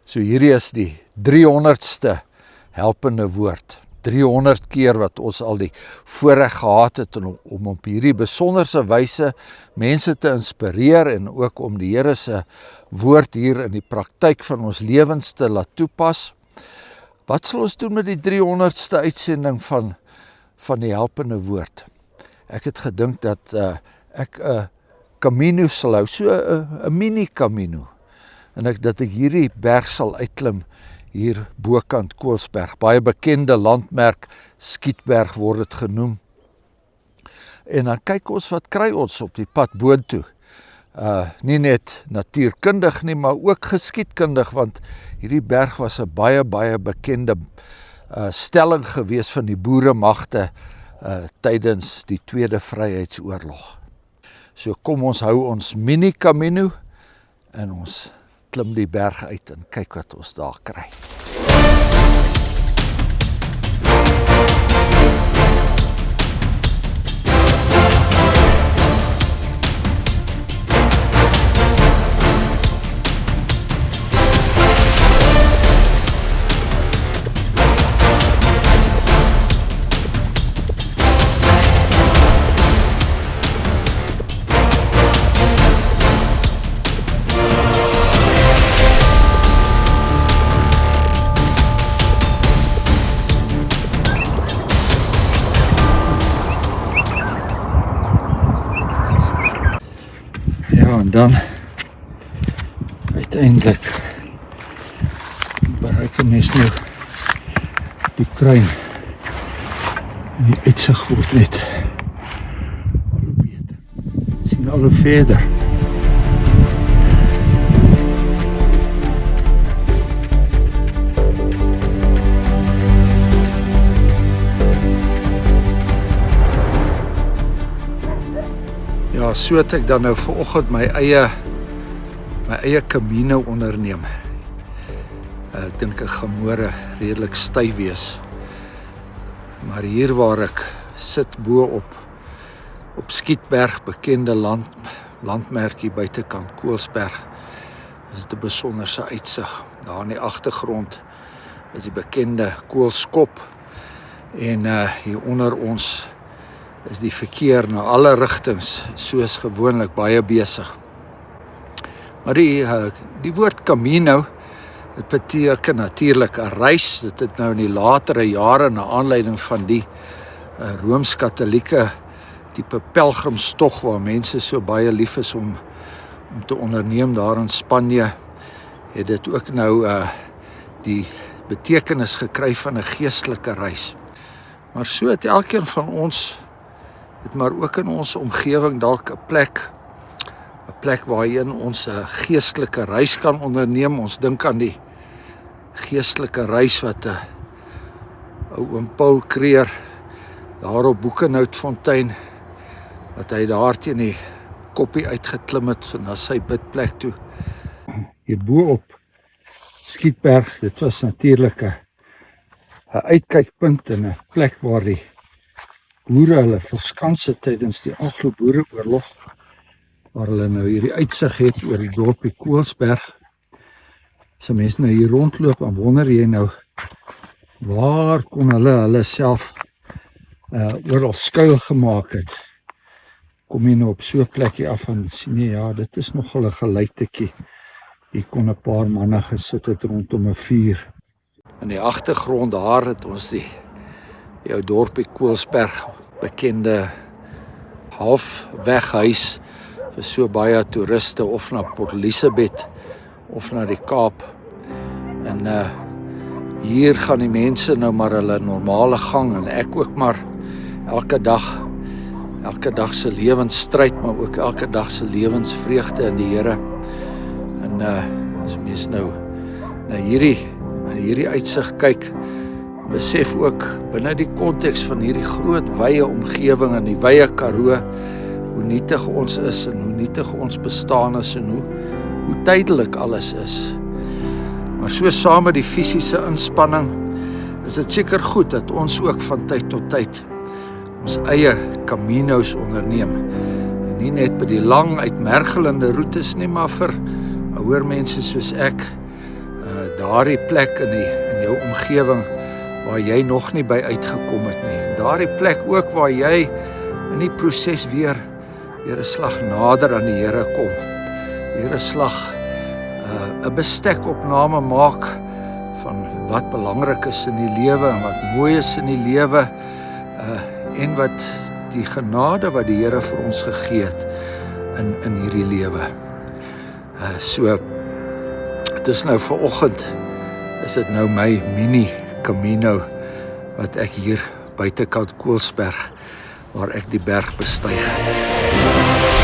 So hierdie is die 300ste helpende woord. 300 keer wat ons al die voorreg gehad het om op hierdie besonderse wyse mense te inspireer en ook om die Here se woord hier in die praktyk van ons lewens te laat toepas. Wat sal ons doen met die 300ste uitsending van die helpende woord? Ek het gedink dat ek 'n Camino sal hou, so 'n mini Camino. En dat ek hierdie berg sal uitklim hier bokant Koelsberg, baie bekende landmerk, Skietberg word dit genoem. En dan kyk ons wat kry ons op die pad boontoe. Nie net natuurkundig nie, maar ook geskiedkundig, want hierdie berg was 'n baie bekende stelling gewees van die boeremagte tydens die Tweede Vryheidsoorlog. So kom ons hou ons mini Camino en ons klim die berg uit en kyk wat ons daar kry. En dan uiteindelik bereik 'n mens nou die kruin en die uitsig word net al hoe beter. Sien al hoe verder. Ja, so het ek dan nou vanoggend my eie Camino onderneem. Ek dink ek gaan môre redelik styf wees. Maar hier waar ek sit bo op Skietberg, bekende landmerkie buitekant Koelsberg, is dit 'n besonderse uitsig. Daar in die agtergrond is die bekende Koelskop en hier onder ons is die verkeer na alle rigtings soos gewoonlik baie besig. Maar die woord Camino, dit beteken natuurlik 'n reis. Dit het nou in die latere jare na aanleiding van die Rooms-Katolieke tipe pelgrimstog waar mense so baie lief is om te onderneem daar in Spanje, het dit ook nou die betekenis gekry van 'n geestelike reis. Maar so het elkeen van ons het maar ook in ons omgewing dalk 'n plek waarheen ons 'n geestelike reis kan onderneem. Ons dink aan die geestelike reis wat oom Paul Creer daar op Boekenhoutfontein, wat hy daar teen die koppie uitgeklim het na sy bidplek toe. Hierbo op Skietberg, dit was natuurlik 'n uitkykpunt en 'n plek waar die boere hulle verskans het tydens die Anglo-Boereoorlog, waar hulle nou hierdie uitsig het oor die dorpie Koelsberg. As mense nou hier rondloop, dan wonder jy nou, waar kon hulle self oral skuil gemaak het? Kom jy nou op so 'n plekkie af en sien jy, ja, dit is nogal 'n geluidetjie. Hier kon 'n paar manne gesit het rondom 'n vuur. In die agtergrond daar het ons die ou dorpie Koelsberg, bekende halfweghuis vir so baie toeriste of na Port Elizabeth of na die Kaap. En hier gaan die mense nou maar hulle normale gang en ek ook maar elke dag se lewensstryd, maar ook elke dag se lewensvreugde in die Here. En as mens nou na hierdie uitsig kyk, besef ook binne die konteks van hierdie groot wye omgewing en die wye Karoo, hoe nietig ons is en hoe nietig ons bestaan is en hoe tydelik alles is. Maar so saam met die fisiese inspanning is dit seker goed dat ons ook van tyd tot tyd ons eie Camino's onderneem. En nie net by die lang uitmergelende roetes nie, maar vir ouer mense soos ek, daardie plek in jou omgewing waar jy nog nie by uitgekom het nie. Daardie plek ook waar jy in die proses weer 'n slag nader aan die Here kom. Weer 'n slag 'n bestekopname maak van wat belangrik is in die lewe en wat mooi is in die lewe en wat die genade wat die Here vir ons gegee het in hierdie lewe. So dit is nou vanoggend is dit nou my mini Camino wat ek hier buitekant Koelsberg waar ek die berg bestyg het.